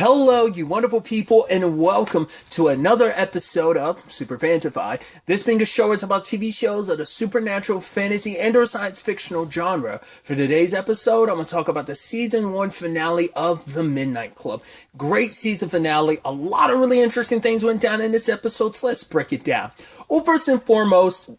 Hello, you wonderful people, and welcome to another episode of Super-Fanta-Fi. This being a show where it's about TV shows of the supernatural, fantasy, and or science fictional genre. For today's episode, I'm going to talk about the season 1 finale of The Midnight Club. Great season finale. A lot of really interesting things went down in this episode, so let's break it down. Well, first and foremost,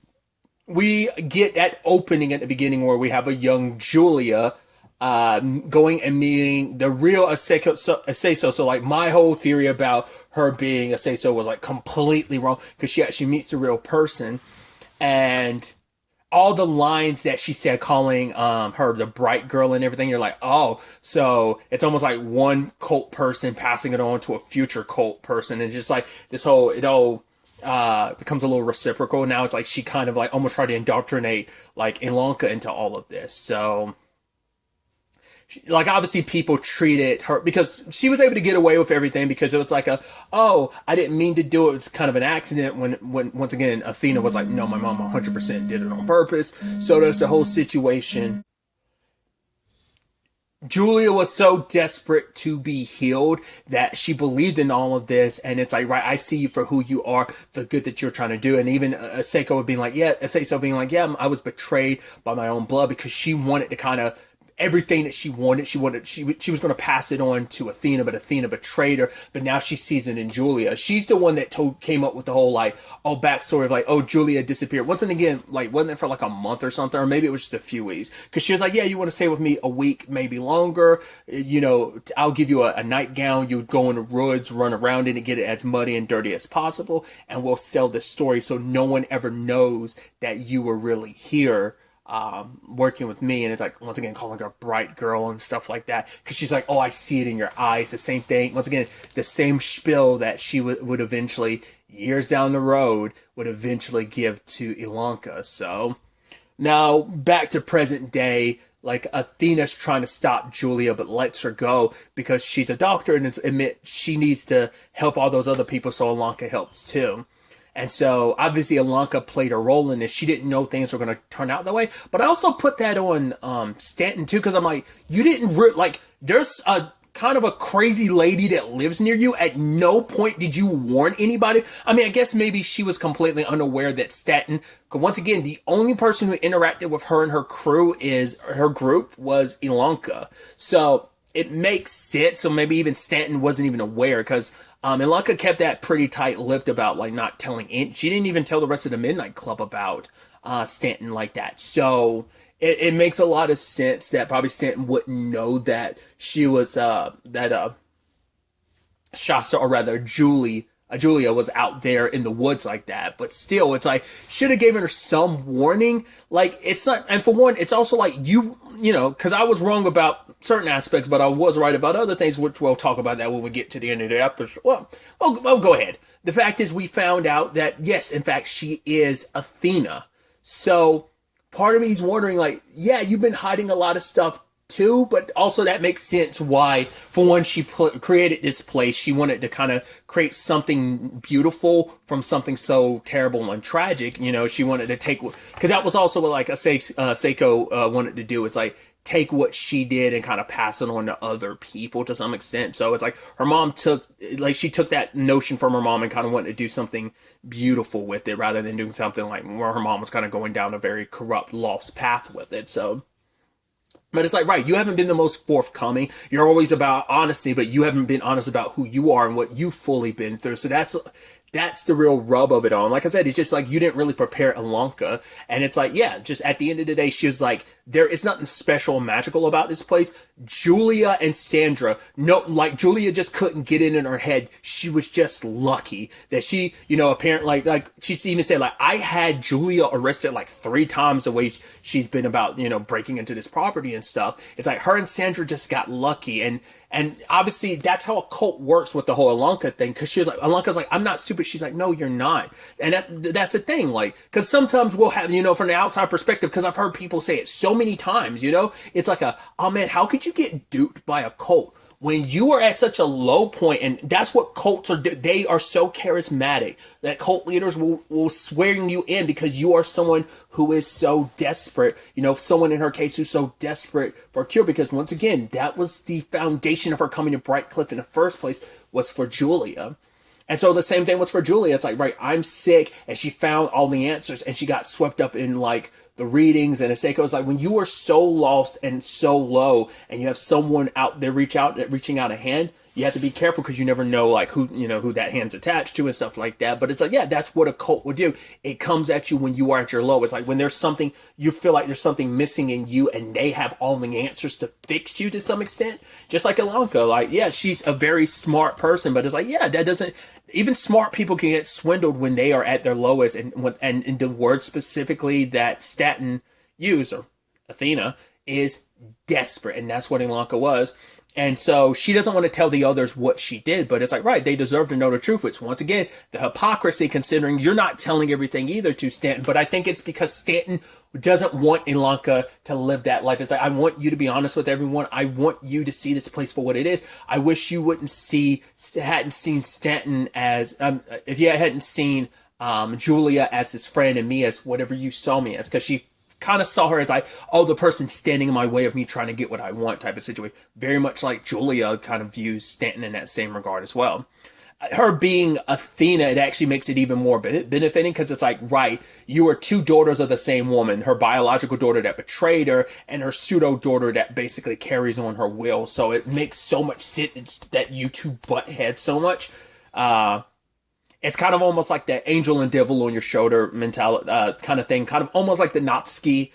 we get that opening at the beginning where we have a young Julia going and meeting the real Aseso. So like my whole theory about her being Aseso was like completely wrong because she actually meets the real person, and all the lines that she said calling her the bright girl and everything, you're like, oh, so it's almost like one cult person passing it on to a future cult person, and just like it all becomes a little reciprocal. Now it's like she kind of like almost tried to indoctrinate like Ilonka into all of this. So like obviously people treated her because she was able to get away with everything because it was like I didn't mean to do it. It was kind of an accident when once again Athena was like, no, my mom 100% did it on purpose. So there's the whole situation. Julia was so desperate to be healed that she believed in all of this, and it's like, right, I see you for who you are, the good that you're trying to do. And even Aseiko being like, yeah, I was betrayed by my own blood because she wanted to kind of everything that she wanted, she was going to pass it on to Athena, but Athena betrayed her. But now she sees it in Julia. She's the one that came up with the whole like, backstory of like, Julia disappeared. Once and again, like, wasn't it for like a month or something, or maybe it was just a few weeks? Because she was like, yeah, you want to stay with me a week, maybe longer? I'll give you a nightgown. You would go in the woods, run around in it, get it as muddy and dirty as possible, and we'll sell this story so no one ever knows that you were really here. Working with me. And it's like, once again, calling her a bright girl and stuff like that, because she's like, I see it in your eyes. The same thing, once again, the same spiel that she would eventually, years down the road, would eventually give to Ilonka. So now back to present day, like Athena's trying to stop Julia but lets her go because she's a doctor and she needs to help all those other people, so Ilonka helps too. And so, obviously, Ilonka played a role in this. She didn't know things were going to turn out that way. But I also put that on Stanton, too, because I'm like, you didn't... there's a kind of a crazy lady that lives near you. At no point did you warn anybody. I mean, I guess maybe she was completely unaware that Stanton... Because once again, the only person who interacted with her and her group was Ilonka. So it makes sense. So maybe even Stanton wasn't even aware, because... Ilonka kept that pretty tight-lipped about, like, not telling... She didn't even tell the rest of the Midnight Club about Stanton like that. So, it makes a lot of sense that probably Stanton wouldn't know that she was, Shasta, or rather, Julia was out there in the woods like that. But still, it's like, should have given her some warning. Like, it's not... And for one, it's also like, because I was wrong about certain aspects, but I was right about other things, which we'll talk about that when we get to the end of the episode. Well, go ahead. The fact is, we found out that, yes, in fact, she is Athena. So, part of me is wondering, like, yeah, you've been hiding a lot of stuff too, but also that makes sense why, for one, she created this place. She wanted to kind of create something beautiful from something so terrible and tragic. She wanted to take... Because that was also what, like, Seiko wanted to do. It's like, take what she did and kind of pass it on to other people to some extent. So it's like her mom took that notion from her mom and kind of wanted to do something beautiful with it rather than doing something like where her mom was kind of going down a very corrupt, lost path with it. So, but it's like, right, you haven't been the most forthcoming. You're always about honesty, but you haven't been honest about who you are and what you've fully been through. So that's the real rub of it all. And like I said, it's just like you didn't really prepare Ilonka. And it's like, yeah, just at the end of the day, she was like, there is nothing special or magical about this place. Julia and Sandra, Julia just couldn't get it in her head. She was just lucky that she, apparently, like she even said, like, I had Julia arrested like 3 times the way she's been about, breaking into this property and stuff. It's like her and Sandra just got lucky. And obviously, that's how a cult works with the whole Ilonka thing. Because Ilonka's like, I'm not stupid. She's like, no, you're not. And that's the thing. Like, because sometimes we'll have, from the outside perspective, because I've heard people say it so many times, it's like oh man, how could you get duped by a cult? when you are at such a low point, and that's what cults are, they are so charismatic that cult leaders will swear you in because you are someone who is so desperate, someone in her case who's so desperate for a cure, because once again, that was the foundation of her coming to Brightcliff in the first place, was for Julia. And so the same thing was for Julia. It's like, right, I'm sick, and she found all the answers, and she got swept up in like the readings. And Seiko was like, when you are so lost and so low, and you have someone out there reaching out a hand, you have to be careful because you never know like who that hand's attached to and stuff like that. But it's like, yeah, that's what a cult would do. It comes at you when you are at your low. It's like when there's something, you feel like there's something missing in you, and they have all the answers to fix you to some extent. Just like Ilanka, like, yeah, she's a very smart person, but it's like, yeah, that doesn't, even smart people can get swindled when they are at their lowest. And the word specifically that Staten used, or Athena, is desperate. And that's what Ilanka was. And so she doesn't want to tell the others what she did, but it's like, right, they deserve to know the truth, which once again, the hypocrisy, considering you're not telling everything either to Stanton, but I think it's because Stanton doesn't want Ilanka to live that life. It's like, I want you to be honest with everyone. I want you to see this place for what it is. I wish you hadn't seen Stanton as, if you hadn't seen Julia as his friend and me as whatever you saw me as, because she kind of saw her as like, oh, the person standing in my way of me trying to get what I want type of situation. Very much like Julia kind of views Stanton in that same regard as well. Her being Athena, it actually makes it even more benefiting because it's like, right, you are two daughters of the same woman, her biological daughter that betrayed her and her pseudo daughter that basically carries on her will. So it makes so much sense that you two butt heads so much. It's kind of almost like that angel and devil on your shoulder mentality kind of thing, kind of almost like the Natsuki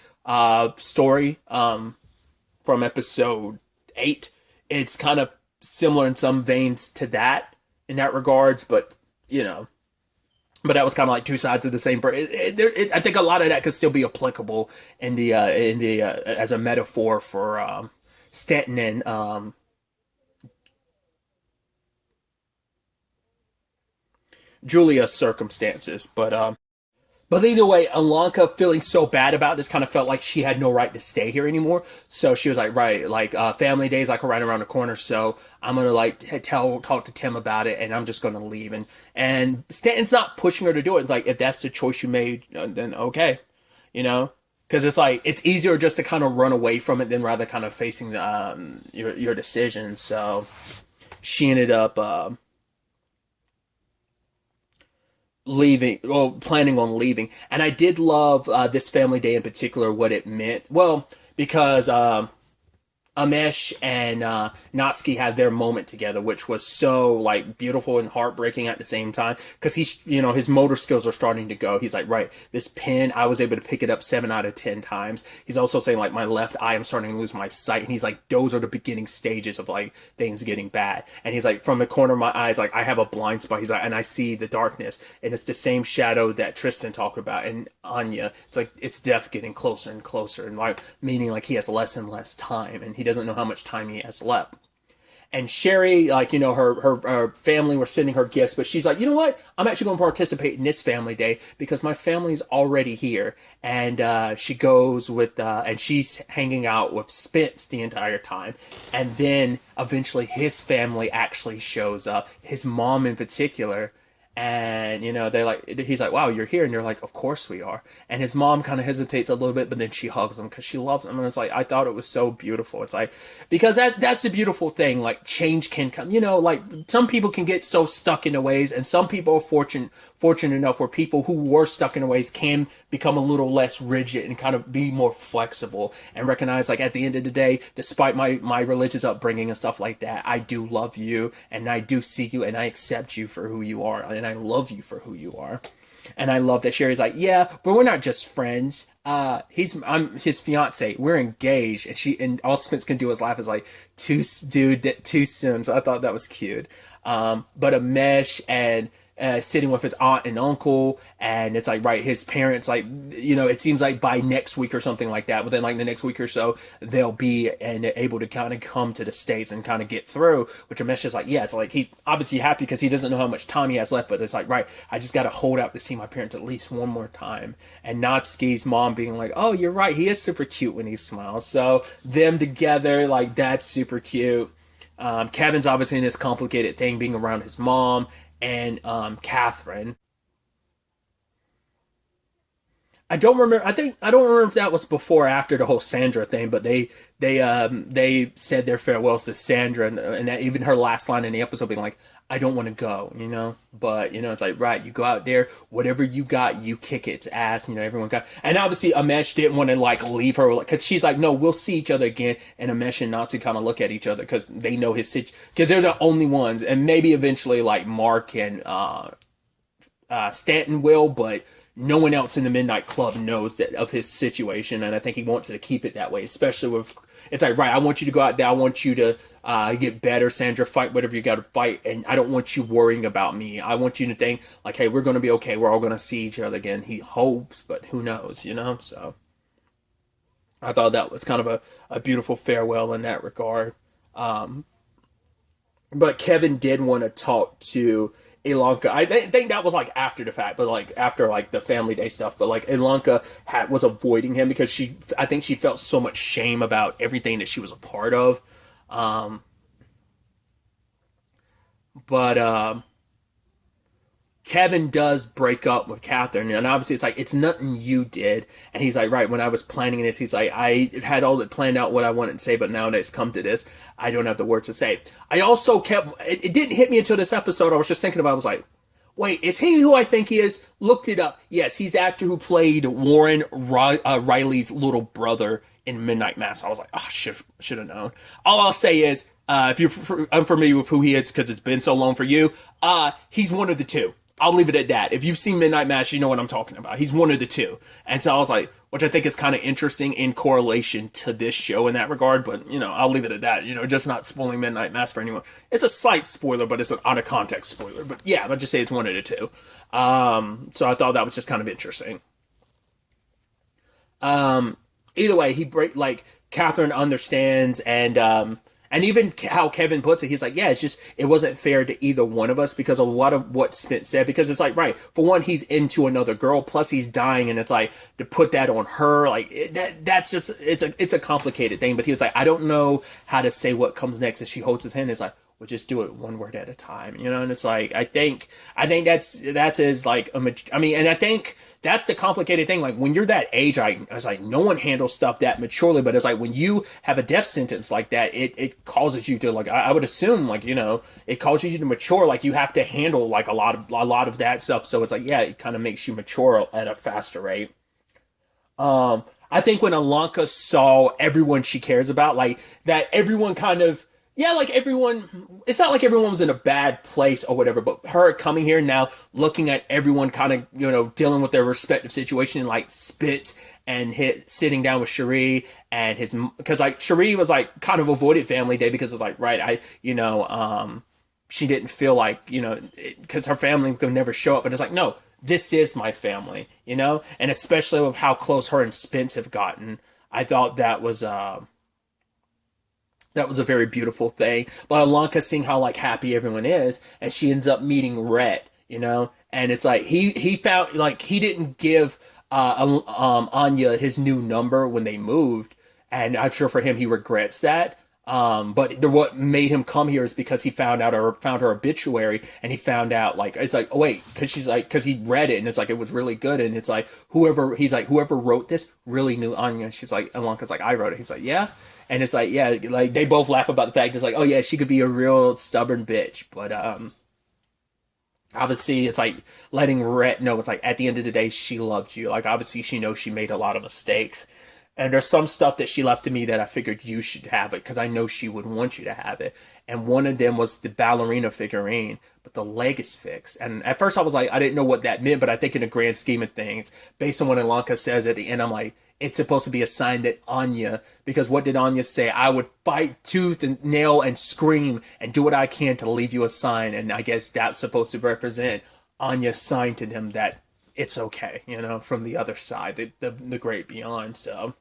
story from episode 8. It's kind of similar in some veins to that in that regards, but but that was kind of like two sides of the same. I think a lot of that could still be applicable in the as a metaphor for Stanton and Julia's circumstances, but either way, Ilanka feeling so bad about this kind of felt like she had no right to stay here anymore. So she was like, right, like family days like right around the corner. So I'm gonna like talk to Tim about it, and I'm just gonna leave. And Stanton's not pushing her to do it. Like, if that's the choice you made, then okay, because it's like it's easier just to kind of run away from it than rather kind of facing your decision. So she ended up planning on leaving. And I did love this family day in particular, what it meant. Well, because Amesh and Natsuki had their moment together, which was so like beautiful and heartbreaking at the same time. Because his motor skills are starting to go. He's like, right, this pen, I was able to pick it up 7 out of 10 times. He's also saying like, my left eye, I'm starting to lose my sight. And he's like, those are the beginning stages of like things getting bad. And he's like, from the corner of my eyes, like I have a blind spot. He's like, and I see the darkness, and it's the same shadow that Tristan talked about and Anya. It's like, it's death getting closer and closer, and like meaning like he has less and less time, and he doesn't know how much time he has left. And Sherry, like, her family were sending her gifts, but she's like, you know what? I'm actually going to participate in this family day because my family's already here. And she goes with, and she's hanging out with Spence the entire time. And then eventually his family actually shows up, his mom in particular. And, he's like, wow, you're here. And they're like, of course we are. And his mom kind of hesitates a little bit, but then she hugs him because she loves him. And it's like, I thought it was so beautiful. It's like, because that's the beautiful thing. Like, change can come, like some people can get so stuck in their ways, and some people are fortunate enough where people who were stuck in their ways can become a little less rigid and kind of be more flexible and recognize, like, at the end of the day, despite my religious upbringing and stuff like that, I do love you, and I do see you, and I accept you for who you are, and I love you for who you are. And I love that Sherry's like, yeah, but we're not just friends. I'm his fiance. We're engaged. And all Spence can do is laugh. Is like, too soon. So I thought that was cute. But Amesh and sitting with his aunt and uncle, and it's like, right, his parents, like, it seems like by next week or something like that, within like the next week or so, they'll be and able to kind of come to the States and kind of get through, which Amesh is like, yeah, it's like, he's obviously happy because he doesn't know how much time he has left, but it's like, right, I just got to hold out to see my parents at least one more time. And Natsuki's mom being like, oh, you're right, he is super cute when he smiles. So them together, like, that's super cute. Kevin's obviously in this complicated thing being around his mom and Catherine. I don't remember. I don't remember if that was before or after the whole Sandra thing, but they said their farewells to Sandra, and that even her last line in the episode being like, "I don't want to go," But it's like, right, you go out there, whatever you got, you kick its ass. Everyone got, and obviously Amesh didn't want to like leave her because she's like, no, we'll see each other again. And Amesh and Nazi kind of look at each other because they know his situation, because they're the only ones, and maybe eventually like Mark and Stanton will, but no one else in the Midnight Club knows that of his situation, and I think he wants to keep it that way, especially with, it's like, right, I want you to go out there, I want you to get better, Sandra, fight whatever you got to fight, and I don't want you worrying about me. I want you to think, like, hey, we're going to be okay, we're all going to see each other again. He hopes, but who knows, so I thought that was kind of a beautiful farewell in that regard. But Kevin did want to talk to Ilanka. I think that was like after the fact, but like after like the family day stuff. But like Ilanka was avoiding him because I think she felt so much shame about everything that she was a part of. Um, but Kevin does break up with Catherine, and obviously it's like, it's nothing you did. And he's like, right, when I was planning this, he's like, I had all that planned out what I wanted to say, but now that it's come to this, I don't have the words to say. I also it didn't hit me until this episode. I was just thinking about it, I was like, wait, is he who I think he is? Looked it up. Yes, he's the actor who played Warren Riley's little brother in Midnight Mass. I was like, oh, should have known. All I'll say is, if you're unfamiliar with who he is because it's been so long for you, he's one of the two. I'll leave it at that. If you've seen Midnight Mass, you know what I'm talking about. He's one of the two. And so I was like, which I think is kind of interesting in correlation to this show in that regard. But, I'll leave it at that. Just not spoiling Midnight Mass for anyone. It's a slight spoiler, but it's an out of context spoiler. But yeah, I'll just say it's one of the two. So I thought that was just kind of interesting. Either way, Catherine understands, and even how Kevin puts it, he's like, yeah, it wasn't fair to either one of us, because a lot of what Spence said, because it's like, right, for one, he's into another girl, plus he's dying, and it's like, to put that on her, like, that's just, it's a complicated thing, but he was like, I don't know how to say what comes next, and she holds his hand, it's like, we'll just do it one word at a time, and it's like, I think that's as like, and I think that's the complicated thing, like, when you're that age, I was like, no one handles stuff that maturely, but it's like, when you have a death sentence like that, it causes you to, like, I would assume, like, it causes you to mature, like, you have to handle, like, a lot of that stuff, so it's like, yeah, it kind of makes you mature at a faster rate. I think when Alanka saw everyone she cares about, like, that everyone kind of, yeah, like it's not like everyone was in a bad place or whatever, but her coming here now, looking at everyone kind of, dealing with their respective situation, and like Spitz and sitting down with Cherie and because like Cherie was like kind of avoided family day because it's like, right, she didn't feel like, because her family could never show up, but it's like, no, this is my family, and especially with how close her and Spence have gotten, I thought that was a very beautiful thing. But Alanka seeing how like happy everyone is, and she ends up meeting Rhett, and it's like he found, like, he didn't give Anya his new number when they moved, and I'm sure for him he regrets that. But what made him come here is because he found her obituary, and he found out, like, it's like, oh wait, because he read it, and it's like, it was really good, and it's like, whoever wrote this really knew Anya. She's like, Alanka's like, I wrote it. He's like, yeah. And it's like, yeah, like, they both laugh about the fact, it's like, oh yeah, she could be a real stubborn bitch, but obviously it's like letting Rhett know, it's like, at the end of the day, she loved you. Like, obviously she knows she made a lot of mistakes, and there's some stuff that she left to me that I figured you should have it, because I know she would want you to have it. And one of them was the ballerina figurine, but the leg is fixed. And at first I was like, I didn't know what that meant, but I think in the grand scheme of things, based on what Ilanka says at the end, I'm like, it's supposed to be a sign that Anya, because what did Anya say? I would fight tooth and nail and scream and do what I can to leave you a sign. And I guess that's supposed to represent Anya's sign to them that it's okay, from the other side, the great beyond. So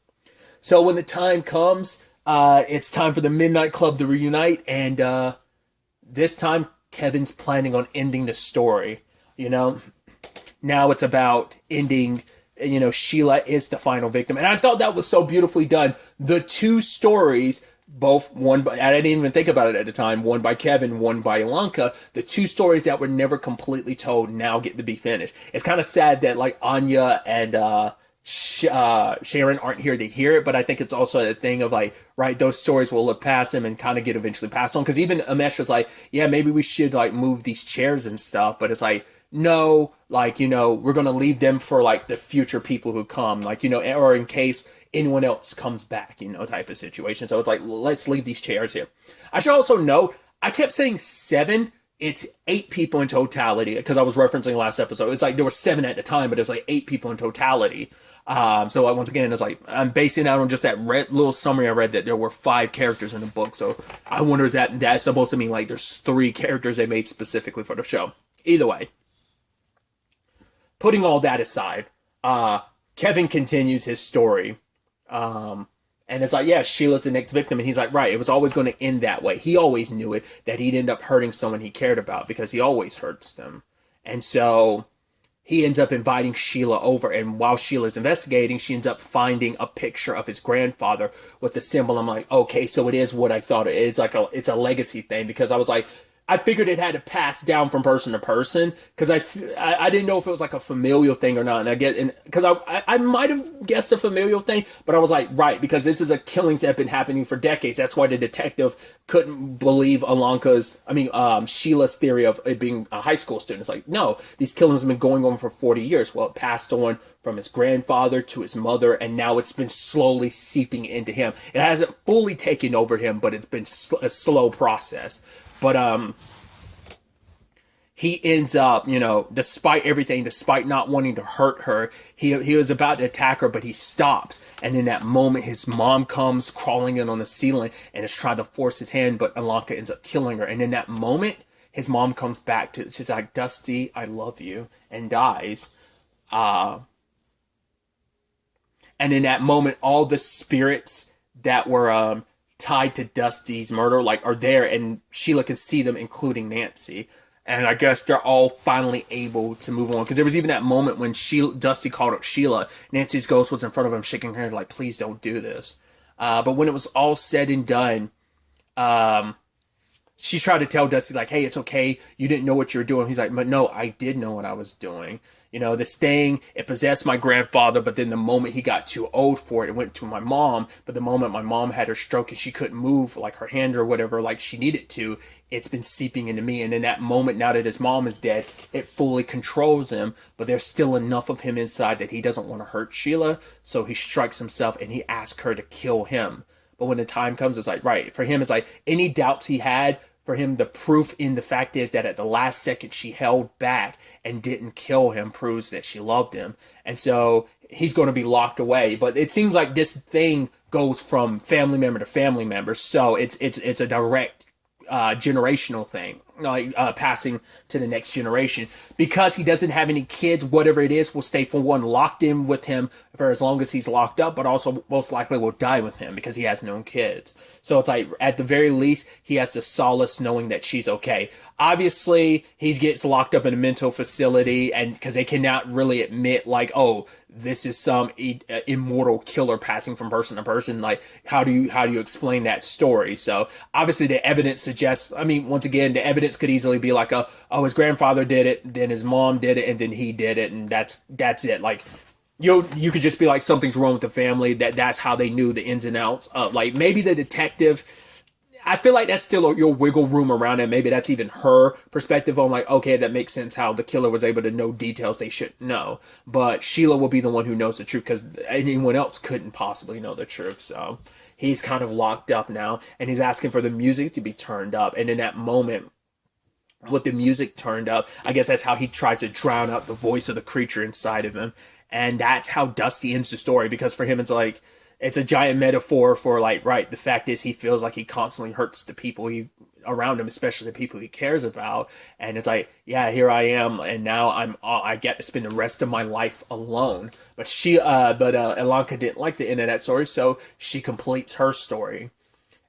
when the time comes, it's time for the Midnight Club to reunite, and this time Kevin's planning on ending the story. Now it's about ending. Sheila is the final victim, and I thought that was so beautifully done. The two stories both one by, I didn't even think about it at the time, one by Kevin, one by Ilanka, the two stories that were never completely told now get to be finished. It's kind of sad that like Anya and Sharon aren't here to hear it, but I think it's also a thing of like, right, those stories will look past them and kind of get eventually passed on. Because even Amesh was like, yeah, maybe we should like move these chairs and stuff, but it's like, no, like, we're going to leave them for like the future people who come, like, or in case anyone else comes back, type of situation. So it's like, let's leave these chairs here. I should also note, I kept saying 7. It's 8 people in totality because I was referencing last episode. It's like there were 7 at the time, but it's like 8 people in totality. So like, once again, it's like I'm basing out on just that little summary I read that there were 5 characters in the book. So I wonder, is that's supposed to mean like there's 3 characters they made specifically for the show? Either way, putting all that aside, Kevin continues his story. And it's like, yeah, Sheila's the next victim. And he's like, right, it was always going to end that way. He always knew it, that he'd end up hurting someone he cared about because he always hurts them. And so he ends up inviting Sheila over. And while Sheila's investigating, she ends up finding a picture of his grandfather with the symbol. I'm like, okay, so it is what I thought it is. It's a legacy thing, because I was like, I figured it had to pass down from person to person, because I didn't know if it was like a familial thing or not. And because I might have guessed a familial thing, but I was like, right, because this is a killings that have been happening for decades. That's why the detective couldn't believe Sheila's theory of it being a high school student. It's like, no, these killings have been going on for 40 years. Well, it passed on from his grandfather to his mother, and now it's been slowly seeping into him. It hasn't fully taken over him, but it's been a slow process. But he ends up, despite everything, despite not wanting to hurt her, he was about to attack her, but he stops. And in that moment, his mom comes crawling in on the ceiling and is trying to force his hand, but Ilanka ends up killing her. And in that moment, his mom comes back she's like, Dusty, I love you, and dies. And in that moment, all the spirits that were tied to Dusty's murder are there, and Sheila can see them, including Nancy. And I guess they're all finally able to move on, because there was even that moment when Dusty called up Sheila. Nancy's ghost was in front of him, shaking her head like, please don't do this. But when it was all said and done, she tried to tell Dusty, like, hey, it's okay, you didn't know what you were doing. He's like, but no, I did know what I was doing. This thing, it possessed my grandfather, but then the moment he got too old for it, it went to my mom. But the moment my mom had her stroke and she couldn't move, like, her hand or whatever, like she needed to, it's been seeping into me. And in that moment, now that his mom is dead, it fully controls him, but there's still enough of him inside that he doesn't want to hurt Sheila, so he strikes himself and he asks her to kill him. But when the time comes, it's like, right, for him, it's like any doubts he had, for him, the proof in the fact is that at the last second she held back and didn't kill him proves that she loved him. And so he's going to be locked away. But it seems like this thing goes from family member to family member. So it's a direct generational thing, passing to the next generation. Because he doesn't have any kids, whatever it is will stay, for one, locked in with him for as long as he's locked up, but also most likely will die with him because he has no kids. So it's like, at the very least, he has the solace knowing that she's okay. Obviously, he gets locked up in a mental facility, and because they cannot really admit, like, oh, this is some immortal killer passing from person to person. Like, how do you explain that story? So obviously, the evidence suggests. Once again, the evidence could easily be like, oh, his grandfather did it, then his mom did it, and then he did it, and that's it. Like, you could just be like, something's wrong with the family. That's how they knew the ins and outs of, like, maybe the detective. I feel like that's still your wiggle room around it. Maybe that's even her perspective on, like, okay, that makes sense how the killer was able to know details they shouldn't know. But Sheila will be the one who knows the truth, because anyone else couldn't possibly know the truth. So he's kind of locked up now, and he's asking for the music to be turned up. And in that moment, with the music turned up, I guess that's how he tries to drown out the voice of the creature inside of him. And that's how Dusty ends the story, because for him, it's like, it's a giant metaphor for, like, right, the fact is he feels like he constantly hurts the people around him, especially the people he cares about. And it's like, yeah, here I am, and now I get to spend the rest of my life alone. But Ilanka didn't like the end of that story, so she completes her story.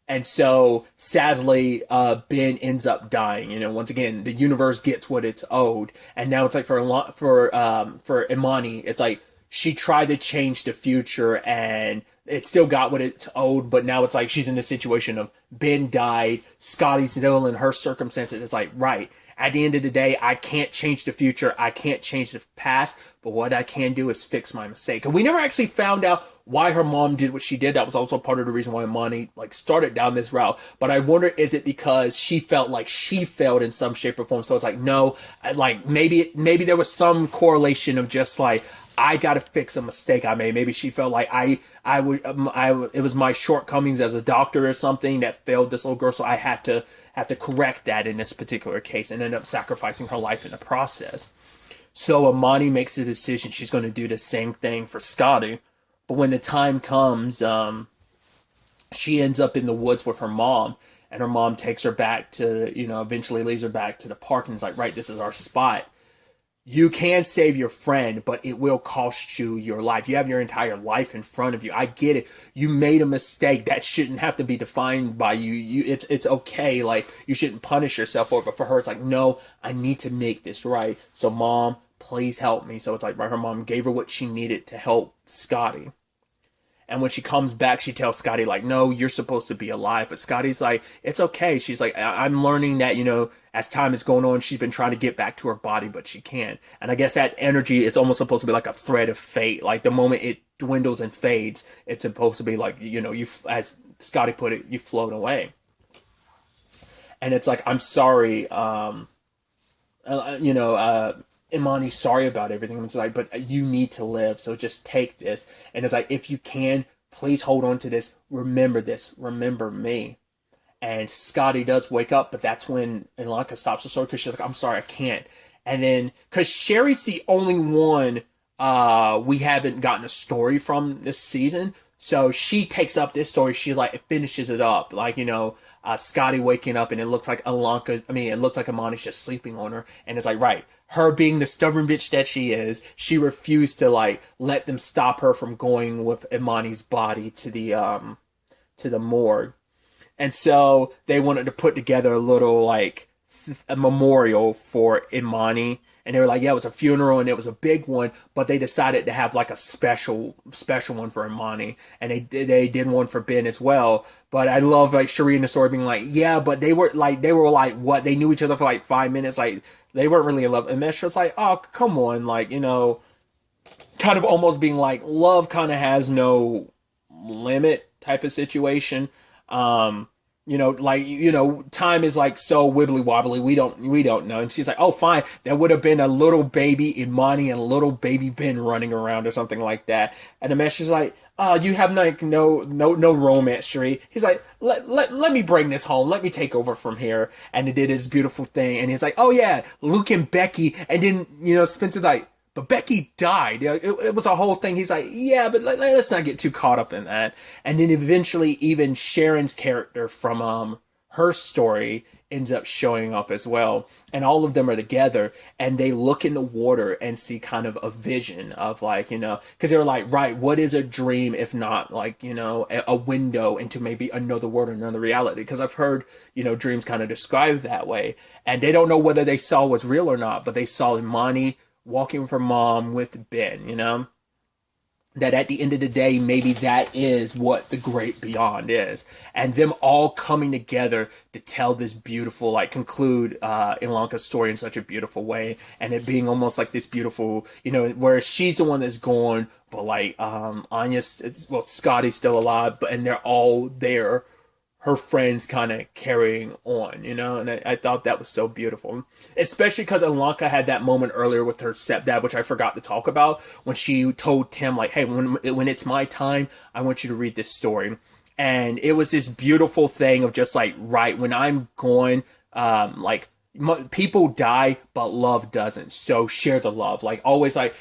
And so, sadly, Ben ends up dying. Once again, the universe gets what it's owed. And now it's like for Imani, it's like she tried to change the future, and it still got what it's owed, but now it's like she's in the situation of Ben died, Scotty's still in her circumstances. It's like, right, at the end of the day, I can't change the future, I can't change the past, but what I can do is fix my mistake. And we never actually found out why her mom did what she did. That was also part of the reason why Imani like started down this route. But I wonder, is it because she felt like she failed in some shape or form? So it's like, no, like maybe there was some correlation of just like, I gotta fix a mistake I made. Maybe she felt like it was my shortcomings as a doctor or something that failed this little girl, so I have to correct that in this particular case, and end up sacrificing her life in the process. So Imani makes a decision she's going to do the same thing for Scotty, but when the time comes, she ends up in the woods with her mom, and her mom takes her back to, eventually leads her back to the park, and is like, right, this is our spot. You can save your friend, but it will cost you your life. You have your entire life in front of you. I get it. You made a mistake. That shouldn't have to be defined by you. It's okay. Like, you shouldn't punish yourself for it. But for her, it's like, no, I need to make this right. So, mom, please help me. So it's like, right, her mom gave her what she needed to help Scotty. And when she comes back, she tells Scotty, like, no, you're supposed to be alive. But Scotty's like, it's okay. She's like, I'm learning that, as time is going on, she's been trying to get back to her body, but she can't. And I guess that energy is almost supposed to be like a thread of fate. Like, the moment it dwindles and fades, it's supposed to be like, you, as Scotty put it, you float away. And it's like, I'm sorry, Imani's sorry about everything. It's like, but you need to live, so just take this. And it's like, if you can, please hold on to this. Remember this. Remember me. And Scotty does wake up, but that's when Ilanka stops the story, because she's like, I'm sorry, I can't. And then, because Sherry's the only one we haven't gotten a story from this season, so she takes up this story. She like finishes it up, like, Scotty waking up, and it looks like it looks like Imani's just sleeping on her, and it's like, right, her being the stubborn bitch that she is, she refused to like let them stop her from going with Imani's body to the morgue. And so they wanted to put together a little like a memorial for Imani, and they were like, yeah, it was a funeral and it was a big one, but they decided to have like a special one for Imani, and they did one for Ben as well. But I love like Sheree and the story being like, yeah, but they were like what, they knew each other for like 5 minutes, like they weren't really in love. And Meshra's like, oh, come on, like, kind of almost being like, love kind of has no limit type of situation. Time is like so wibbly wobbly. We don't know. And she's like, oh, fine. There would have been a little baby Imani and a little baby Ben running around or something like that. And the master's like, oh, you have like no romance, Sheree. He's like, let me bring this home. Let me take over from here. And he did his beautiful thing. And he's like, oh yeah, Luke and Becky. And then, Spencer's like, but Becky died. It was a whole thing. He's like, yeah, but let's not get too caught up in that. And then eventually even Sharon's character from her story ends up showing up as well. And all of them are together, and they look in the water and see kind of a vision of like, because they were like, right, what is a dream if not like, a window into maybe another world, another reality? Because I've heard, dreams kind of described that way. And they don't know whether they saw what's real or not, but they saw Imani walking with her mom with Ben, that at the end of the day, maybe that is what the great beyond is. And them all coming together to tell this beautiful, like conclude Ilanka's story in such a beautiful way. And it being almost like this beautiful, where she's the one that's gone, but like Scotty's still alive, and they're all there, her friends kind of carrying on, and I thought that was so beautiful. Especially because Ilanka had that moment earlier with her stepdad, which I forgot to talk about, when she told Tim, like, hey, when it's my time, I want you to read this story. And it was this beautiful thing of just like, right, when I'm gone, people die, but love doesn't. So share the love. Like always, like,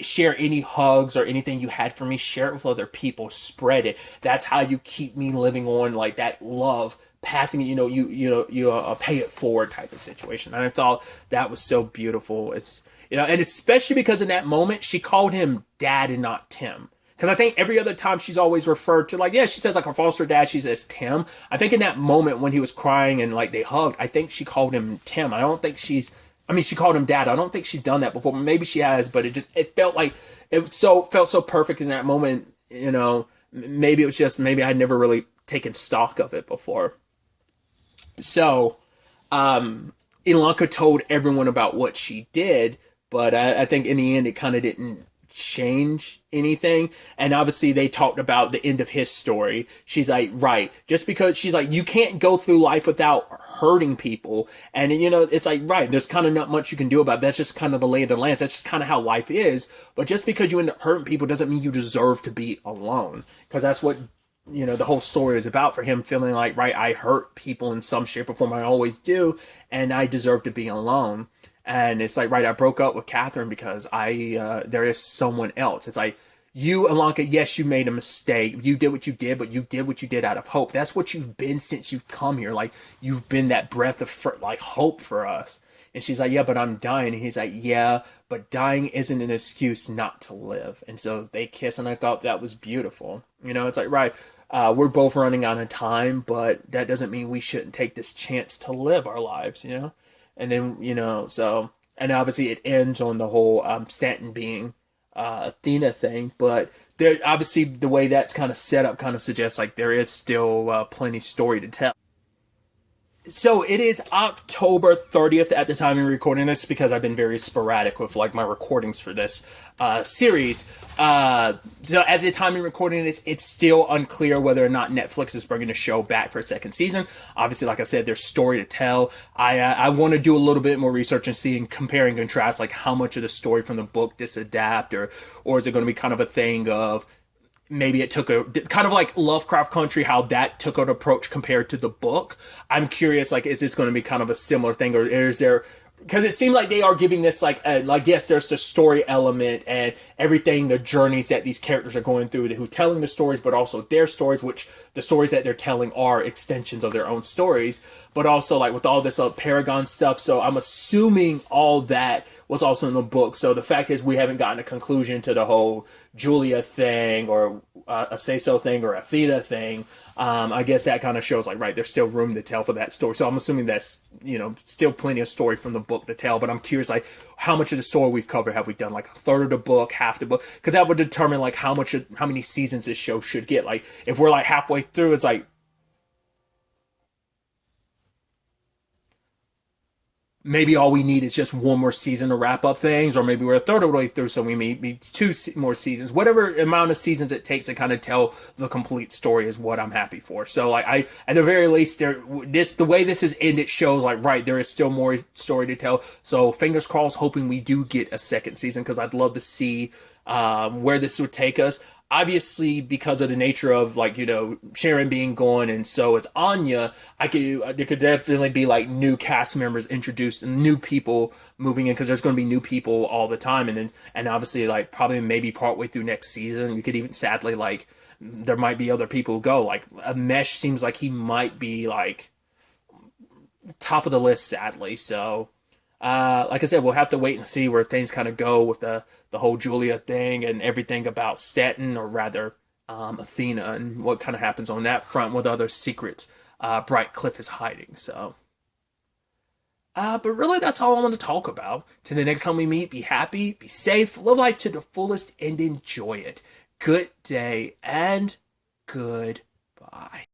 share any hugs or anything you had for me, share it with other people, spread it. That's how you keep me living on, like that love, passing it, you pay it forward type of situation. And I thought that was so beautiful. It's, and especially because in that moment, she called him dad and not Tim. Because I think every other time she's always referred to, like, yeah, she says like her foster dad, she says Tim. I think in that moment when he was crying and like they hugged, I think she called him Tim. I don't think she called him dad. I don't think she's done that before. Maybe she has, but it felt like, felt so perfect in that moment, Maybe it was just, maybe I'd never really taken stock of it before. So, Ilanka told everyone about what she did, but I think in the end it kind of didn't change anything. And obviously they talked about the end of his story. She's like, right, just because she's like, you can't go through life without hurting people. And it's like, right, there's kind of not much you can do about it. That's just kind of the lay of the land. That's just kind of how life is. But just because you end up hurting people doesn't mean you deserve to be alone. Because that's what the whole story is about, for him feeling like, right, I hurt people in some shape or form. I always do, and I deserve to be alone. And it's like, right, I broke up with Catherine because there is someone else. It's like, you, Ilanka, yes, you made a mistake. You did what you did, but you did what you did out of hope. That's what you've been since you've come here. Like, you've been that breath of, like, hope for us. And she's like, yeah, but I'm dying. And he's like, yeah, but dying isn't an excuse not to live. And so they kiss, and I thought that was beautiful. It's like, right, we're both running out of time, but that doesn't mean we shouldn't take this chance to live our lives. And then, so, and obviously it ends on the whole Stanton being Athena thing, but there, obviously the way that's kind of set up kind of suggests like there is still plenty story to tell. So it is October 30th at the time of recording this, because I've been very sporadic with like my recordings for this series. So at the time of recording this, it's still unclear whether or not Netflix is bringing the show back for a second season. Obviously, like I said, there's story to tell. I want to do a little bit more research and see and compare and contrast like how much of the story from the book this adapt, or is it going to be kind of a thing of maybe it took a kind of like Lovecraft Country, how that took an approach compared to the book. I'm curious, like, is this going to be kind of a similar thing, or is there, because it seemed like they are giving this like yes, there's the story element and everything, the journeys that these characters are going through, who telling the stories, but also their stories, which the stories that they're telling are extensions of their own stories, but also like with all this Paragon stuff. So I'm assuming all that was also in the book. So the fact is we haven't gotten a conclusion to the whole Julia thing, or a Say-So thing, or Athena thing. I guess that kind of shows like, right, there's still room to tell for that story. So I'm assuming that's, still plenty of story from the book to tell, but I'm curious, like, how much of the story we've covered have we done? Like a third of the book, half the book? Because that would determine like how many seasons this show should get. Like if we're like halfway through, it's like, maybe all we need is just one more season to wrap up things, or maybe we're a third of the way through, so we need two more seasons. Whatever amount of seasons it takes to kind of tell the complete story is what I'm happy for. So, like, at the very least, the way this is ended shows like, right, there is still more story to tell. So, fingers crossed, hoping we do get a second season, because I'd love to see where this would take us. Obviously, because of the nature of, like, Sharon being gone, and so it's Anya, there could definitely be like new cast members introduced and new people moving in, because there's going to be new people all the time, and obviously, like, probably maybe partway through next season, we could even sadly, like, there might be other people who go. Like, Mesh seems like he might be like top of the list, sadly. So like I said, we'll have to wait and see where things kind of go with the whole Julia thing and everything about Stanton, or rather Athena, and what kind of happens on that front, what other secrets Bright Cliff is hiding. So, but really, that's all I want to talk about. Till the next time we meet, be happy, be safe, live life to the fullest, and enjoy it. Good day and goodbye.